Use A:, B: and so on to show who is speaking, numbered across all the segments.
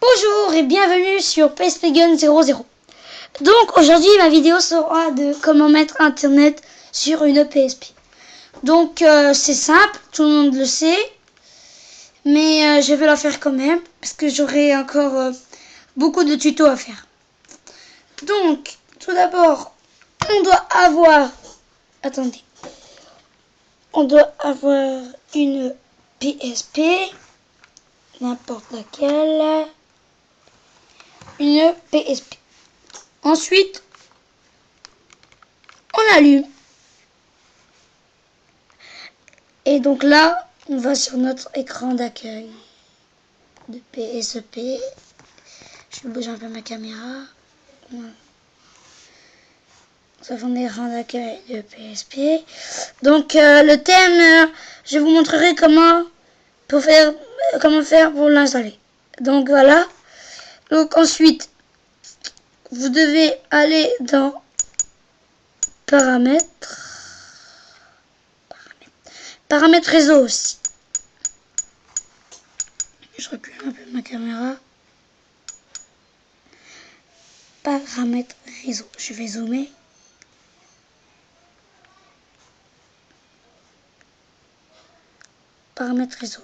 A: Bonjour et bienvenue sur PSP Gun 00. Donc aujourd'hui ma vidéo sera de comment mettre internet sur une PSP. Donc c'est simple, tout le monde le sait, mais je vais la faire quand même parce que j'aurai encore beaucoup de tutos à faire. Donc tout d'abord on doit avoir, une PSP, n'importe laquelle. Une PSP. Ensuite, on allume. Et donc là, on va sur notre écran d'accueil de PSP. Je bouge un peu ma caméra. Voilà. Nous avons l'écran d'accueil de PSP. Donc le thème, je vous montrerai comment faire pour l'installer. Donc voilà. Donc ensuite, vous devez aller dans paramètres réseau aussi. Je recule un peu ma caméra. Paramètres réseau. Je vais zoomer. Paramètres réseau.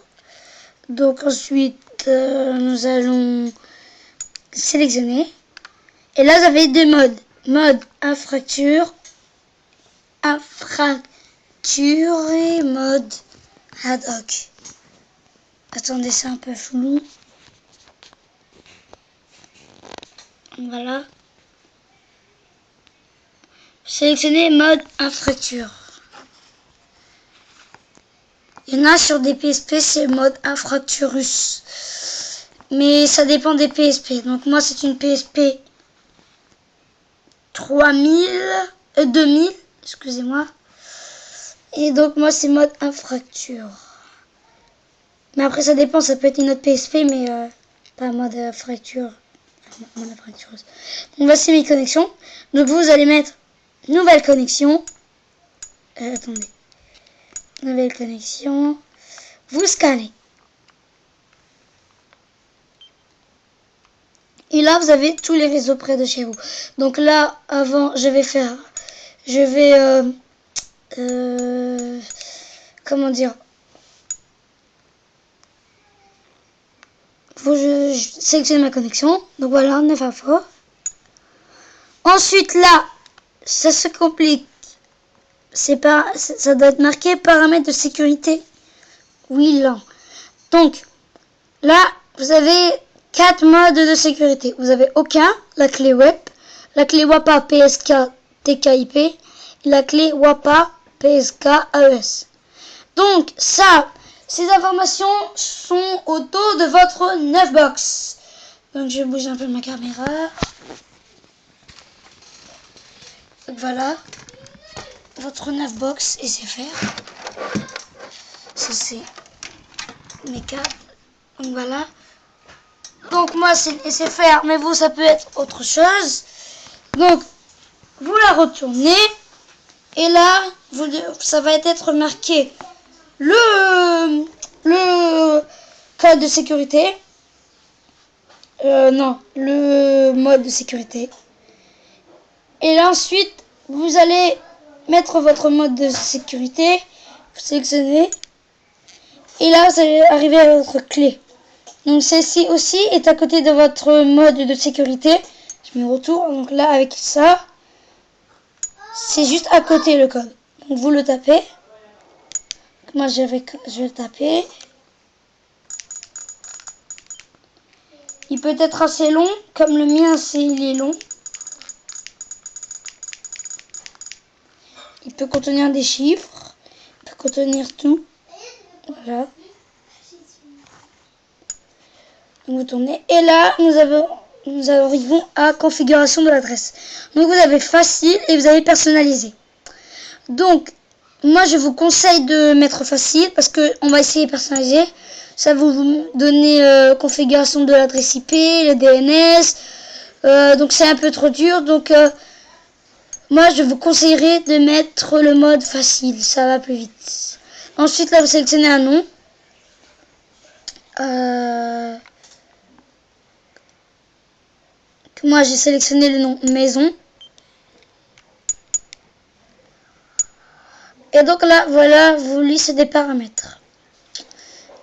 A: Donc ensuite, nous allons sélectionner. Et là, vous avez deux modes. Mode infracture et mode ad hoc. Attendez, c'est un peu flou. Voilà. Sélectionnez mode infracture. Il y en a sur des PSP, c'est mode infracturus. Mais ça dépend des PSP. Donc moi, c'est une PSP 2000, excusez-moi. Et donc moi, c'est mode infracture. Mais après, ça dépend, ça peut être une autre PSP, mais pas mode fracture. Donc voici mes connexions. Donc vous allez mettre nouvelle connexion. Attendez. Nouvelle connexion. Vous scannez. Et là, vous avez tous les réseaux près de chez vous. Donc là, avant, comment dire, je sélectionne ma connexion. Donc voilà, 9 infos. Ensuite, là, ça se complique. Ça doit être marqué paramètres de sécurité. Oui, là. Donc, là, vous avez 4 modes de sécurité. Vous avez aucun, la clé web, la clé WAPA PSK TKIP et la clé WAPA PSK AES. Donc ça, ces informations sont autour de votre 9 box. Donc je vais bouger un peu ma caméra. Donc voilà, votre 9 box et c'est faire. Ça c'est mes câbles. Donc voilà. Donc moi c'est SFR, mais vous ça peut être autre chose. Donc vous la retournez et là ça va être marqué le code de sécurité. Non, le mode de sécurité. Et là ensuite vous allez mettre votre mode de sécurité. Vous sélectionnez et là vous allez arriver à votre clé. Donc celle-ci aussi est à côté de votre mode de sécurité. Je me retourne. Donc là avec ça, c'est juste à côté le code. Donc vous le tapez. Moi je vais le taper. Il peut être assez long, comme le mien il est long. Il peut contenir des chiffres. Il peut contenir tout. Voilà. Donc vous tournez. Et là, nous arrivons à configuration de l'adresse. Donc vous avez facile et vous avez personnalisé. Donc, moi je vous conseille de mettre facile parce qu'on va essayer personnaliser. Ça va vous donner configuration de l'adresse IP, le DNS. Donc c'est un peu trop dur. Donc moi je vous conseillerais de mettre le mode facile. Ça va plus vite. Ensuite là vous sélectionnez un nom. Moi, j'ai sélectionné le nom maison. Et donc là, voilà, vous listez des paramètres.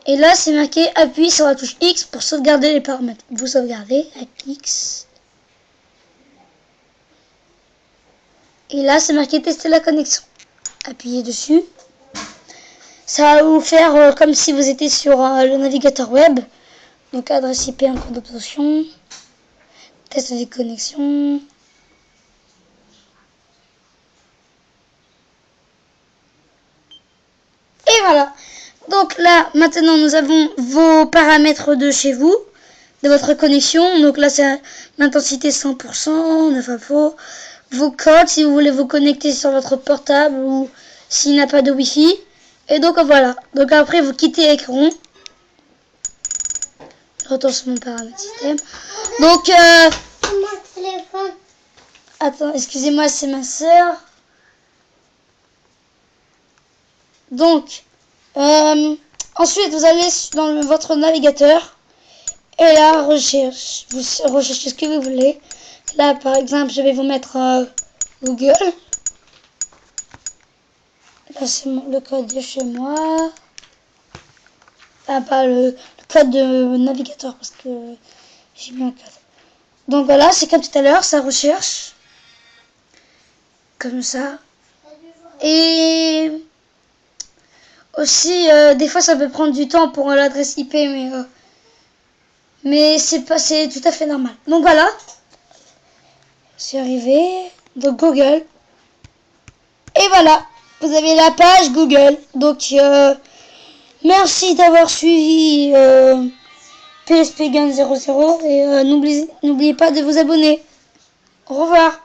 A: Et là, c'est marqué appuyez sur la touche X pour sauvegarder les paramètres. Vous sauvegardez avec X. Et là, c'est marqué tester la connexion. Appuyez dessus. Ça va vous faire comme si vous étiez sur le navigateur web. Donc adresse IP en code d'obtention. Test des connexions. Et voilà. Donc là, maintenant, nous avons vos paramètres de chez vous, de votre connexion. Donc là, c'est l'intensité 100%, 9 infos. Vos codes, si vous voulez vous connecter sur votre portable ou s'il n'a pas de Wi-Fi. Et donc voilà. Donc après, vous quittez l'écran. Je retourne sur mon paramètre système. Donc,
B: Mon téléphone.
A: attends, excusez-moi, c'est ma sœur. Donc, ensuite, vous allez dans votre navigateur et là, recherche. Vous recherchez ce que vous voulez. Là, par exemple, je vais vous mettre Google. Là, c'est le code de chez moi. Ah, pas le code de navigateur parce que j'ai mis un code. Donc voilà, c'est comme tout à l'heure, ça recherche. Comme ça. Et aussi, des fois, ça peut prendre du temps pour l'adresse IP, mais c'est tout à fait normal. Donc voilà, c'est arrivé. Donc Google. Et voilà, vous avez la page Google. Donc merci d'avoir suivi PSP Gun 00 et n'oubliez pas de vous abonner. Au revoir.